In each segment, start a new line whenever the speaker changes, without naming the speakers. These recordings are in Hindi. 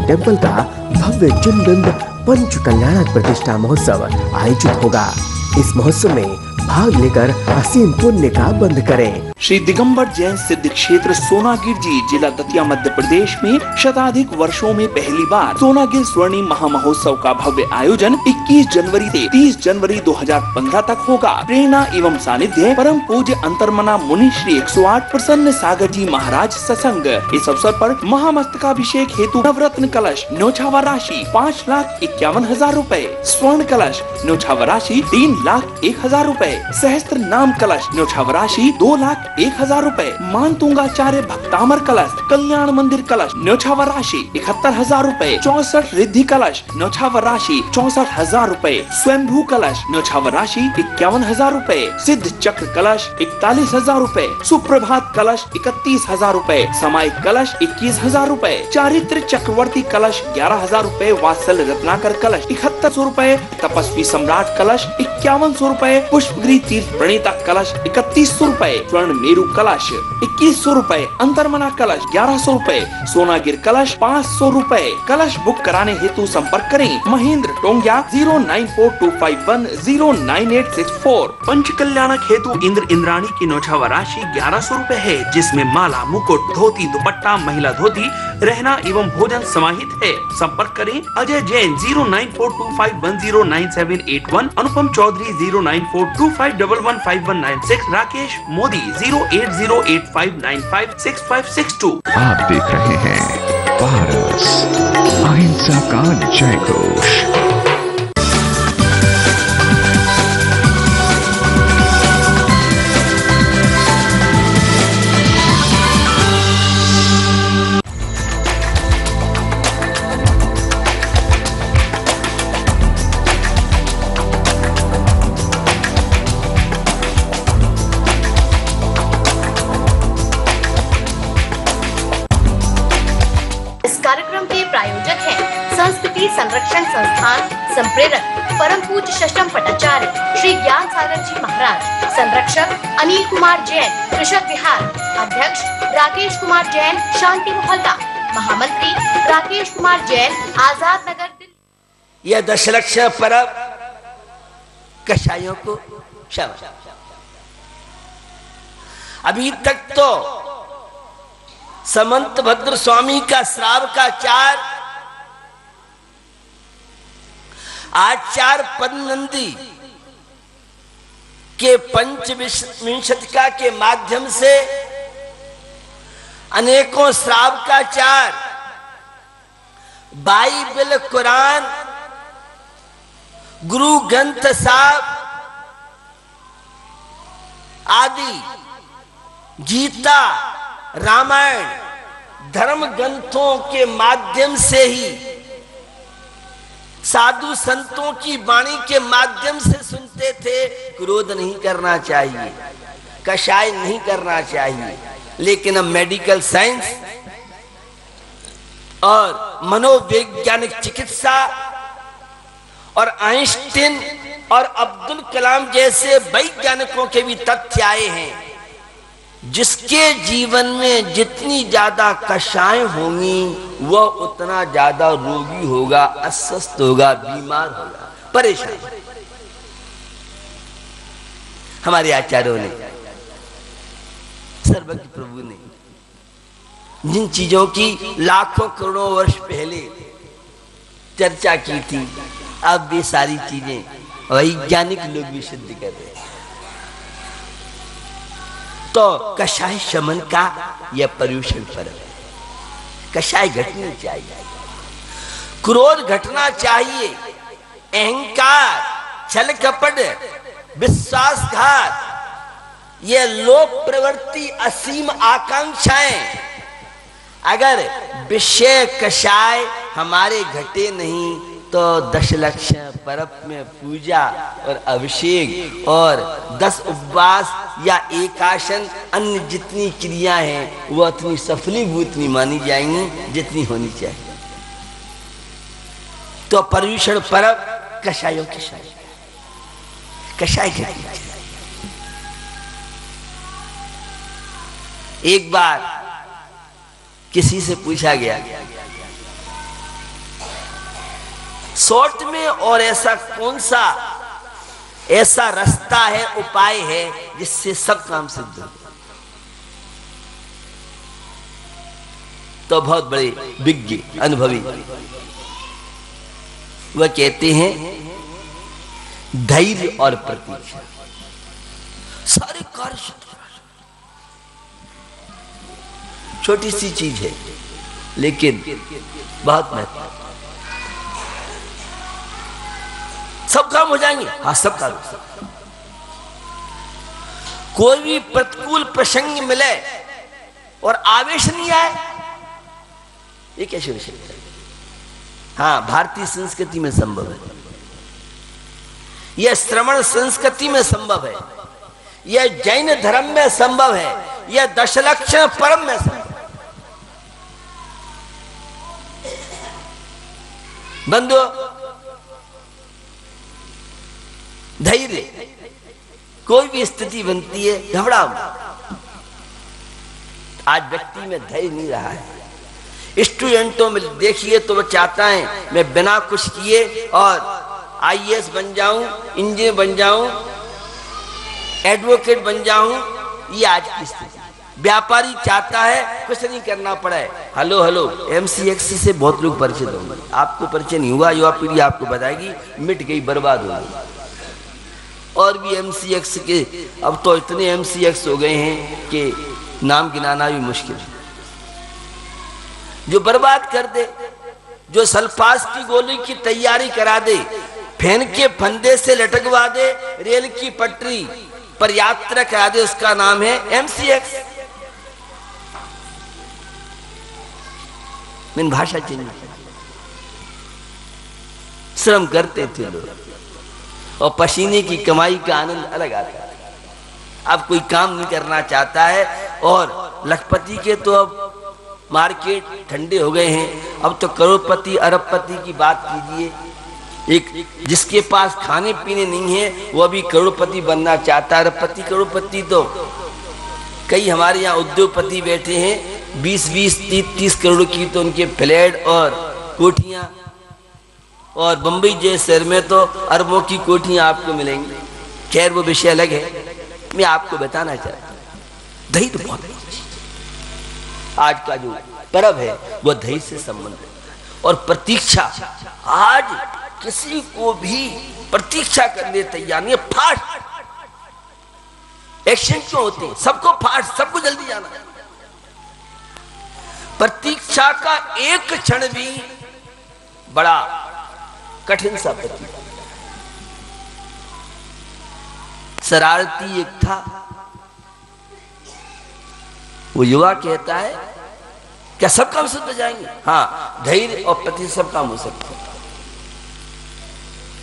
टेम्पल का भव्य चिन्मबिंब पंच कल्याणक प्रतिष्ठा महोत्सव आयोजित होगा। इस महोत्सव में भाग लेकर असीम पुण्य का बंध करें।
श्री दिगंबर जैन सिद्ध क्षेत्र सोनागिर जी, जिला दतिया, मध्य प्रदेश में शताधिक वर्षों में पहली बार सोनागिर स्वर्णिम महामहोत्सव का भव्य आयोजन 21 जनवरी से 30 जनवरी 2015 तक होगा। प्रेरणा एवं सानिध्य परम पूज्य अंतर्मना मुनि श्री 108 प्रसन्न सागर जी महाराज सत्संग। इस अवसर पर महामस्तकाभिषेक हेतु नवरत्न कलश न्योछावर राशि 5,51,000 रूपए, स्वर्ण कलश न्योछावर राशि 3,01,000 रूपए, सहस्त्र नाम कलश न्योछावर राशि 2,01,000 रूपए, मानतुंगाचार्य भक्तामर कलश कल्याण मंदिर कलश न्योछावर राशि 71,000 रूपए, 64 रिद्धि कलश न्योछावर राशि 64,000 रूपए, स्वयंभू कलश न्योछावर राशि 51,000 रूपए, सिद्ध चक्र कलश 41,000 रूपए, सुप्रभात कलश 31,000 रूपए, समायिक कलश 21,000 रूपए, चारित्र चक्रवर्ती कलश 11,000 रूपए, वात्सल रत्नाकर कलश 7100 रूपए, तपस्वी सम्राट कलश 5100 रूपए, पुष्पगिरी तीर्थ प्रणीता कलश 3100 रूपए, स्वर्ण मेरु कलश 2100 रूपए, अंतर्मना कलश 1100 रूपए, सोनागिर कलश 500 रूपए। कलश बुक कराने हेतु संपर्क करें महेंद्र टोंगिया 09425109864। पंच कल्याणक हेतु इंद्र इंद्राणी की न्योछावर राशि 1100 रूपए है, जिसमें माला, मुकुट, धोती, दुपट्टा, महिला धोती, रहना एवं भोजन समाहित है। संपर्क करें अजय जैन 09425109781, अनुपम चौधरी 09425115196, राकेश मोदी 08085956562।
आप देख रहे हैं पारस, अहिंसा का जय घोष।
कार्यक्रम के प्रायोजक हैं संस्कृति संरक्षण संस्थान संप्रेरक परम पूज्य षष्ठम पटाचार्य श्री ज्ञान सागर जी महाराज, संरक्षक अनिल कुमार जैन, कृषक विहार, अध्यक्ष राकेश कुमार जैन, शांति मोहल्ला, महामंत्री राकेश कुमार जैन, आजाद नगर दिल्ली।
यह दशलक्ष परब कसाईयों को शाबाश। अभी तक तो समंत भद्र स्वामी का श्राव का चार, आचार पदनंदी के पंचविंशतिका के माध्यम से अनेकों श्राव का चार, बाइबल, कुरान, गुरु ग्रंथ साहब आदि, गीता, रामायण, धर्म ग्रंथों के माध्यम से ही, साधु संतों की वाणी के माध्यम से सुनते थे। क्रोध नहीं करना चाहिए, कषाय नहीं करना चाहिए, लेकिन अब मेडिकल साइंस और मनोवैज्ञानिक चिकित्सा और आइंस्टीन और अब्दुल कलाम जैसे वैज्ञानिकों के भी तथ्य आए हैं, जिसके जीवन में जितनी ज्यादा कषाय होंगी वह उतना ज्यादा रोगी होगा, अस्वस्थ होगा, बीमार होगा, परेशान। हमारे आचार्यों ने, सर्वज्ञ प्रभु ने जिन चीजों की लाखों करोड़ों वर्ष पहले चर्चा की थी, अब ये सारी चीजें वैज्ञानिक लोग भी सिद्ध कर रहे हैं। तो कषाय शमन का यह पर्युषण पर्व है। कषाय घटनी चाहिए, क्रोध घटना चाहिए, अहंकार, छल कपट, विश्वासघात, ये लोभ प्रवृत्ति, असीम आकांक्षाएं, अगर विषय कषाय हमारे घटे नहीं तो दशलक्ष पर्व में पूजा और अभिषेक और 10 उपवास या एकाशन, अन्य जितनी क्रिया हैं वो उतनी सफलीभूत नहीं मानी जाएंगी जितनी होनी चाहिए। तो पर्युषण पर्व कषायों की शादी, कषाय घटना चाहिए। एक बार किसी से पूछा गया शॉर्ट में और ऐसा कौन सा ऐसा रास्ता है, उपाय है जिससे सब काम सिद्ध हो? तो बहुत बड़े विज्ञ अनुभवी वह कहते हैं धैर्य और प्रतीक्षा। सारे कार्य छोटी सी चीज है लेकिन बहुत महत्वपूर्ण। सब काम हो जाएंगे, हाँ सब काम। कोई भी प्रतिकूल प्रसंग मिले और आवेश नहीं आए, ये कैसे हो सकता है? हाँ, भारतीय संस्कृति में संभव है, यह श्रवण संस्कृति में संभव है, यह जैन धर्म में संभव है, यह दशलक्षण परम में संभव है। बंधु, धैर्य, कोई भी स्थिति बनती है घबराओ। आज व्यक्ति में धैर्य नहीं रहा है। स्टूडेंटों में देखिए तो वो चाहता है मैं बिना कुछ किए और आईएएस बन जाऊं, इंजीनियर बन जाऊं, एडवोकेट बन जाऊं। ये आज की स्थिति। व्यापारी चाहता है कुछ नहीं करना पड़े। हेलो एमसीएक्स से बहुत लोग परिचित होंगे, आपको परिचय नहीं हुआ, युवा पीढ़ी आपको बताएगी, मिट गई, बर्बाद हो गई। और भी एमसीएक्स के अब तो इतने एमसीएक्स हो गए हैं कि नाम गिनाना भी मुश्किल है। जो बर्बाद कर दे, जो सल्फास की गोली की तैयारी करा दे, फैन के फंदे से लटकवा दे, रेल की पटरी पर यात्रा करा दे, उसका नाम है एमसीएक्स। मैंने भाषा चेंज, श्रम करते थे लोग और पसीने की कमाई का आनंद अलग आता है। अब कोई काम नहीं करना चाहता है और लखपति के तो अब मार्केट ठंडे हो गए हैं। अब तो करोड़पति अरबपति की बात कीजिए, एक जिसके पास खाने पीने नहीं है वो भी करोड़पति बनना चाहता है। अरबपति करोड़पति तो कई हमारे यहाँ उद्योगपति बैठे हैं, 20-20, 30-30 करोड़ की तो उनके फ्लैट और कोठियां, और बंबई जैसे शहर में तो अरबों की कोठियां आपको मिलेंगी। खैर वो विषय अलग है। मैं आपको बताना चाहता हूं धैर्य बहुत आज का जो पर्व है वो धैर्य से संबंधित है और प्रतीक्षा। आज किसी को भी प्रतीक्षा करने तैयार नहीं है। फास्ट एक्शन क्यों होते हैं? सबको फास्ट, सबको जल्दी जाना है। प्रतीक्षा का एक क्षण भी बड़ा कठिन सा प्रतीक। शरारती एक था, वो युवा कहता है क्या सब काम सिद्ध हो जाएंगे? हाँ, धैर्य और प्रति सब काम हो सकते हैं।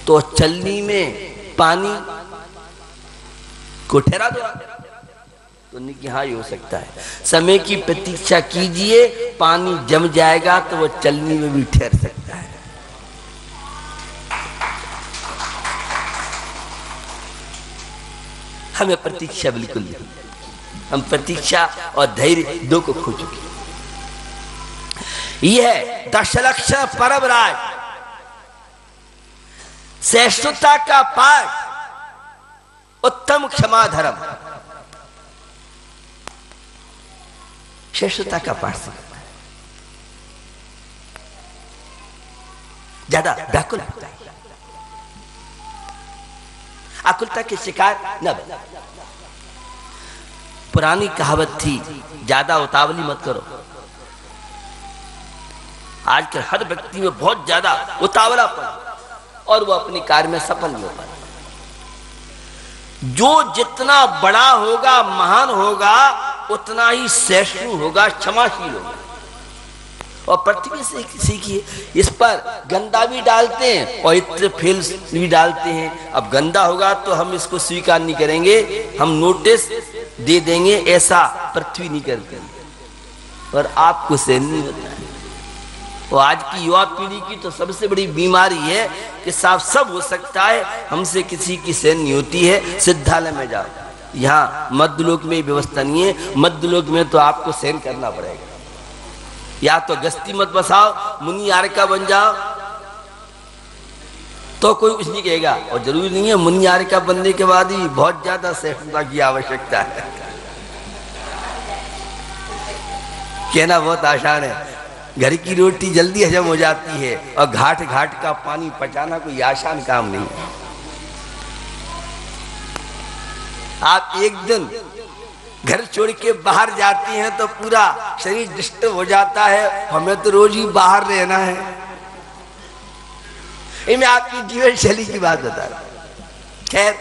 तो चलनी में पानी को ठहरा दो, तो नहीं कि हाँ ये हो सकता है। समय की प्रतीक्षा कीजिए, पानी जम जाएगा तो वो चलनी में भी ठहर सकता है। हमें प्रतीक्षा बिल्कुल नहीं, हम प्रतीक्षा और धैर्य दो को खो चुके। यह दशलक्षण परम राज, सहिष्णुता का पाठ, उत्तम क्षमा धर्म, सहिष्णुता का पाठ सिखाता है। ज्यादा व्याकुल होता है, आकुलता के शिकार न बने। पुरानी कहावत थी ज्यादा उतावली मत करो। आजकल हर व्यक्ति में बहुत ज्यादा उतावलापन और वो अपने कार्य में सफल नहीं हो पाता। जो जितना बड़ा होगा, महान होगा, उतना ही सहिष्णु होगा, क्षमाशील होगा। और पृथ्वी से सीखिए, इस पर गंदा भी डालते हैं और इत्र फेल भी डालते हैं। अब गंदा होगा तो हम इसको स्वीकार नहीं करेंगे, हम नोटिस दे देंगे, ऐसा पृथ्वी नहीं करते। और आपको सहन नहीं होता है। और आज की युवा पीढ़ी की तो सबसे बड़ी बीमारी है कि साफ सब हो सकता है, हमसे किसी की सहन नहीं होती है। सिद्धालय में जाओ, यहाँ मध्यलोक में व्यवस्था नहीं है। मध्यलोक में तो आपको सहन करना पड़ेगा। या तो गस्ती मत बसाओ, मुनि यार का बन जाओ, तो कोई कुछ नहीं कहेगा। और जरूरी नहीं है मुनियार का बनने के बाद ही बहुत ज्यादा सहिष्णुता की आवश्यकता है। कहना बहुत आसान है, घर की रोटी जल्दी हजम हो जाती है और घाट घाट का पानी पचाना कोई आसान काम नहीं है। आप एक दिन घर छोड़ के बाहर जाते हैं तो पूरा शरीर डिस्टर्ब हो जाता है। हमें तो रोज ही बाहर रहना है। ये मैं आपकी जीवन शैली की बात बता रहा हूं। खैर,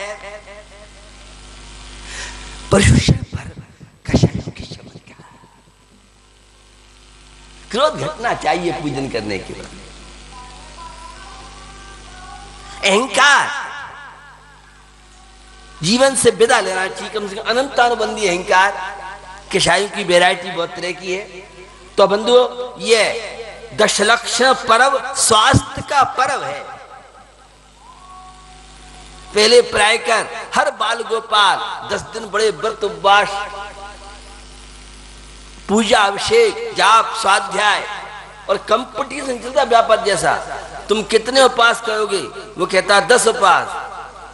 पर्युषण पर्व कषायों की चमत्कार, क्रोध घटना चाहिए पूजन करने के बाद। अहंकार जीवन से विदा लेना चाहिए, कम से कम अनंतानुबंधी अहंकार। कषायों की वैरायटी बहुत तरह की है। तो बंधुओं, ये दशलक्षण पर्व स्वास्थ्य का पर्व है। पहले प्रायकर हर बाल गोपाल 10 दिन बड़े व्रत उपवास, पूजा, अभिषेक, जाप, स्वाध्याय और कंपटीशन चलता व्यापार जैसा। तुम कितने उपवास करोगे? वो कहता 10 उपवास,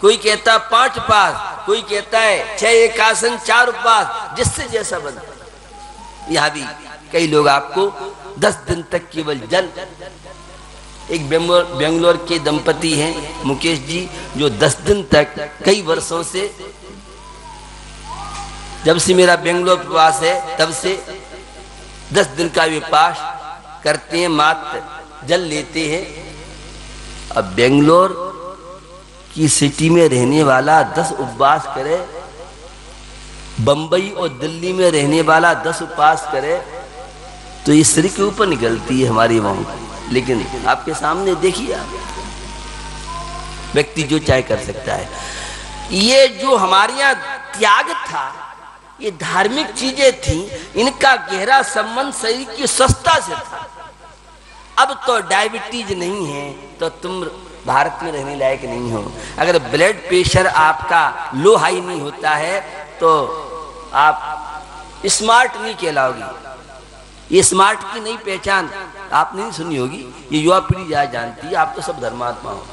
कोई कहता 5 उपवास, कोई कहता है 6 एकासन 4 उपवास, जिससे जैसा बनता। यहां भी कई लोग आपको 10 दिन तक केवल जल। एक बेंगलोर के दंपति हैं मुकेश जी, जो 10 दिन तक कई वर्षों से, जब से मेरा बेंगलोर प्रवास है तब से 10 दिन का उपवास करते हैं, मात्र जल लेते हैं। अब बेंगलोर की सिटी में रहने वाला 10 उपवास करे, बंबई और दिल्ली में रहने वाला 10 उपवास करे, तो ये सिर के ऊपर निकलती है हमारी वहां। लेकिन आपके सामने देखिए, आप व्यक्ति जो चाहे कर सकता है। ये जो हमारे यहाँ त्याग था, ये धार्मिक चीजें थी, इनका गहरा संबंध शरीर की स्वस्थता से था। अब तो डायबिटीज नहीं है तो तुम भारत में रहने लायक नहीं हो। अगर ब्लड प्रेशर आपका लो हाई नहीं होता है तो आप स्मार्ट नहीं कहलाओगे। ये स्मार्ट की नई पहचान आपने नहीं सुनी होगी, ये युवा पीढ़ी ज्यादा जानती है। आप तो सब धर्मात्मा हो।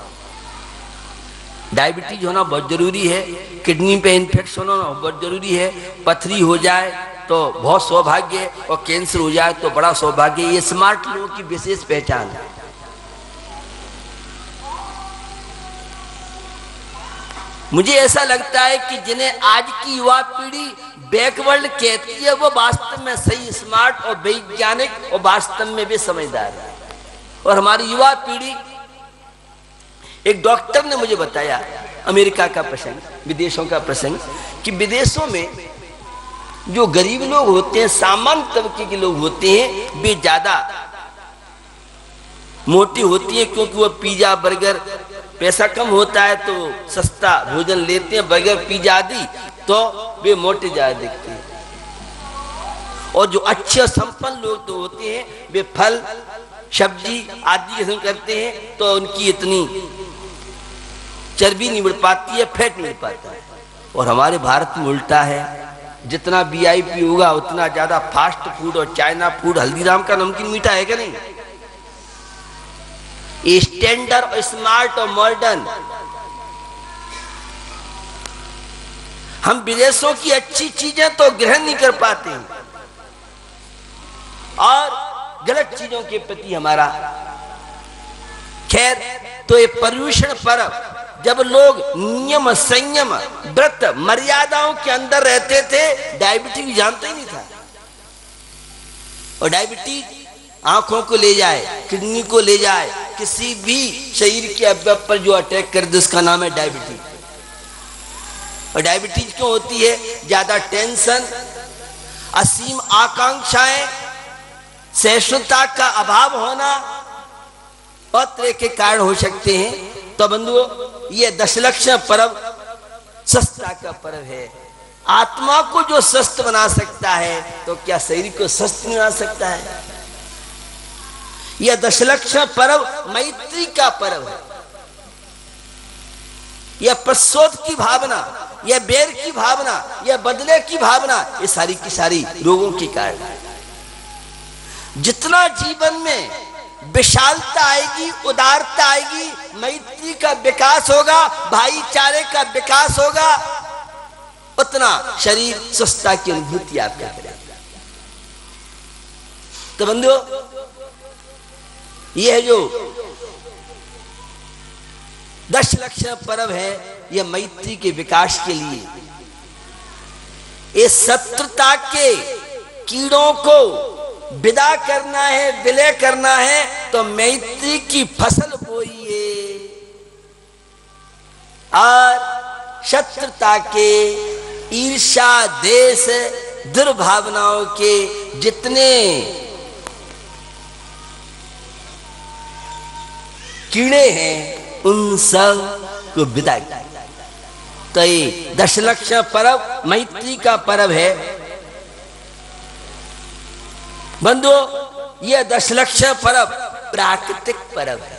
डायबिटीज होना बहुत जरूरी है, किडनी पे इन्फेक्शन होना बहुत जरूरी है, पथरी हो जाए तो बहुत सौभाग्य, और कैंसर हो जाए तो बड़ा सौभाग्य। ये स्मार्ट लोगों की विशेष पहचान है। मुझे ऐसा लगता है कि जिन्हें आज की युवा पीढ़ी बैकवर्ड कहती है, वो वास्तव में सही स्मार्ट और वैज्ञानिक और वास्तव में भी समझदार है। और हमारी युवा पीढ़ी, एक डॉक्टर ने मुझे बताया, अमेरिका का प्रसंग, विदेशों का प्रसंग, कि विदेशों में जो गरीब लोग होते हैं, सामान्य तबके के लोग होते हैं, वे ज्यादा मोटी होती है, क्योंकि वो पिज्जा बर्गर, पैसा कम होता है तो सस्ता भोजन लेते हैं, बर्गर पिज्जा आदि, तो वे मोटे ज्यादा दिखते हैं। और जो अच्छे संपन्न लोग तो होते हैं, वे फल सब्जी आदि किस्म करते हैं, तो उनकी इतनी चर्बी नहीं बढ़ पाती है, फैट नहीं बढ़ पाता है। और हमारे भारत में उल्टा है, जितना वीआईपी होगा उतना ज्यादा फास्ट फूड और चाइना फूड। हल्दीराम का नमकीन मीठा है क्या? नहीं। स्टैंडर्ड और स्मार्ट और मॉडर्न। हम विदेशों की अच्छी चीजें तो ग्रहण नहीं कर पाते और गलत चीजों के प्रति हमारा। खैर, तो ये पर्युषण पर्व, जब लोग नियम संयम व्रत मर्यादाओं के अंदर रहते थे, डायबिटीज जानते ही नहीं था। और डायबिटीज आंखों को ले जाए, किडनी को ले जाए, किसी भी शरीर के अवयव पर जो अटैक कर दे, उसका नाम है डायबिटीज। और डायबिटीज क्यों होती है? ज्यादा टेंशन, असीम आकांक्षाएं, सहिष्णुता का अभाव होना, बहुत तरह के कारण हो सकते हैं। तो बंधुओं, ये दशलक्षण पर्व स्वस्थता का पर्व है। आत्मा को जो स्वस्थ बना सकता है, तो क्या शरीर को स्वस्थ बना सकता है? यह दशलक्षण पर्व मैत्री का पर्व है। यह प्रसोद की भावना, यह बैर की भावना, यह बदले की भावना, ये सारी की सारी रोगों के कारण। जितना जीवन में विशालता आएगी, उदारता आएगी, मैत्री का विकास होगा, भाईचारे का विकास होगा, उतना शरीर स्वस्थता की अनुभूति आपको करेगा। तो बंधुओं, यह जो 10 लक्षण पर्व है, यह मैत्री के विकास के लिए, इस शत्रुता के कीड़ों को विदा करना है, विलय करना है, तो मैत्री की फसल बोइए और शत्रुता के, ईर्ष्या, द्वेष, दुर्भावनाओं के जितने कीड़े हैं उन सब को विदा किया। तो ये 10 लक्षण पर्व मैत्री का पर्व है। बंधुओं, यह 10 लक्षण पर्व प्राकृतिक पर्व है,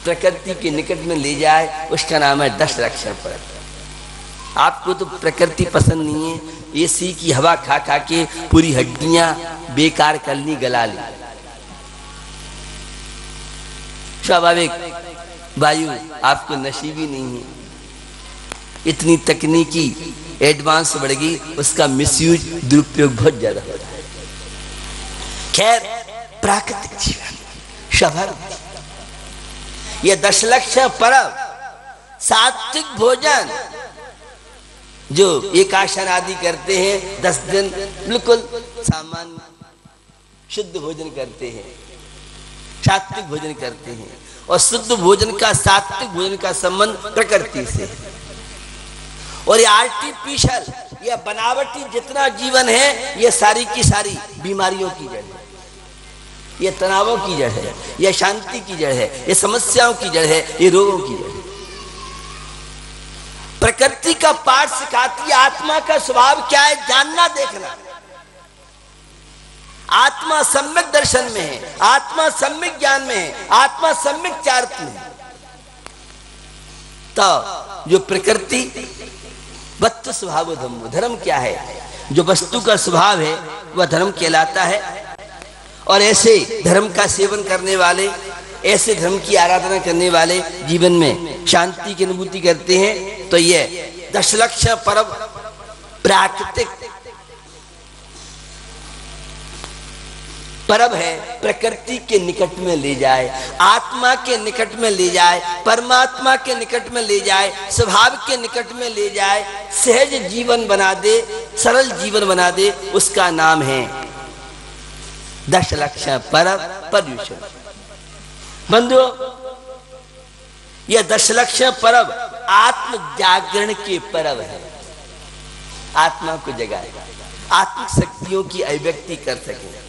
प्रकृति के निकट में ले जाए, उसका नाम है 10 लक्षण पर्व। आपको तो प्रकृति पसंद नहीं है, एसी की हवा खा खा के पूरी हड्डियां बेकार कर ली, गला ली। स्वाभाविक वायु आपको नसीबी नहीं है, इतनी तकनीकी एडवांस बढ़ गई, उसका मिसयूज, दुरुपयोग बहुत ज्यादा हो रहा है। खैर, प्राकृतिक जीवन स्वाभाविक, यह 10 लक्षण पर्व सात्विक भोजन, जो एकादशी आदि करते हैं 10 दिन बिल्कुल सामान्य शुद्ध भोजन करते हैं, सात्विक भोजन करते हैं, और शुद्ध भोजन का, सात्विक भोजन का संबंध प्रकृति से है। और ये आर्टिफिशियल, ये बनावटी जितना जीवन है, ये सारी की सारी बीमारियों की जड़ है, ये तनावों की जड़ है, ये शांति की जड़ है, ये समस्याओं की जड़ है, ये रोगों की जड़ है। प्रकृति का पाठ सिखाती है आत्मा का स्वभाव क्या है, जानना, देखना। आत्मा सम्यक दर्शन में है, आत्मा सम्यक ज्ञान में है, आत्मा सम्यक चारित में है। तो जो प्रकृति वस्तु स्वभाव धर्म, धर्म क्या है, जो वस्तु का स्वभाव है वह धर्म कहलाता है। और ऐसे धर्म का सेवन करने वाले, ऐसे धर्म की आराधना करने वाले जीवन में शांति की अनुभूति करते हैं। तो यह 10 लक्षण पर्व प्राकृतिक पर्व है, प्रकृति के निकट में ले जाए, आत्मा के निकट में ले जाए, परमात्मा के निकट में ले जाए, स्वभाव के निकट में ले जाए, सहज जीवन बना दे, सरल जीवन बना दे, उसका नाम है 10 लक्षण पर्व पर्युषण। बंधुओं, यह 10 लक्षण पर्व आत्म जागरण के पर्व है, आत्मा को जगाएगा, आत्मिक शक्तियों की अभिव्यक्ति कर सके।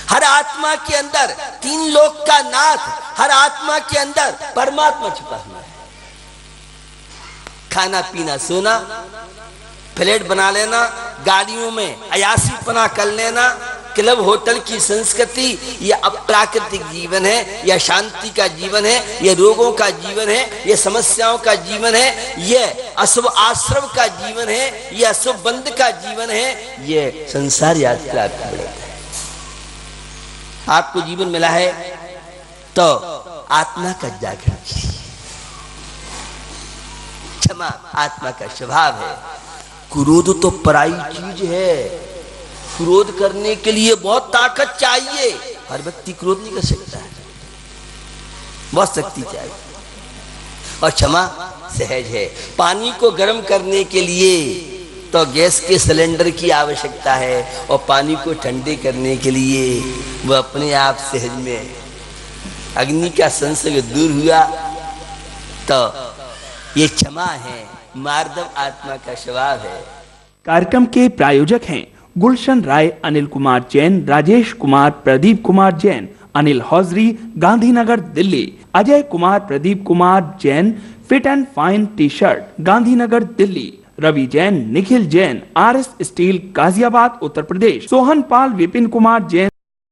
हर आत्मा के अंदर 3 लोक का नाथ, हर आत्मा के अंदर परमात्मा छुपा हुआ है। खाना पीना सोना, फ्लैट बना लेना, गाड़ियों में अयासीपना कर लेना, क्लब होटल की संस्कृति, यह अप्राकृतिक जीवन है, यह शांति का जीवन है, यह रोगों का जीवन है, यह समस्याओं का जीवन है, यह अशुभ आश्रम का जीवन है, यह अशुभ बंध का जीवन है, यह संसार यात्रा का है। आपको जीवन मिला है तो आत्मा का जागरण, क्षमा आत्मा का स्वभाव है। क्रोध तो पराई चीज है, क्रोध करने के लिए बहुत ताकत चाहिए, हर व्यक्ति क्रोध नहीं कर सकता है, बहुत शक्ति चाहिए। और क्षमा सहज है। पानी को गर्म करने के लिए तो गैस के सिलेंडर की आवश्यकता है, और पानी को ठंडे करने के लिए वह अपने आप सहज में अग्नि का संसर्ग दूर हुआ। तो ये क्षमा है, मार्दव आत्मा का स्वभाव है।
कार्यक्रम के प्रायोजक हैं Gulshan Rai, Anil Kumar Jain, Rajesh Kumar, Pradeep Kumar Jain, Anil hosiery, Gandhinagar Delhi, Ajay Kumar, Pradeep Kumar Jain, fit and fine T shirt, Gandhinagar Delhi, Ravi Jain, Nikhil Jain, RS steel, Ghaziabad Uttar Pradesh, Sohan Pal, Vipin Kumar Jain.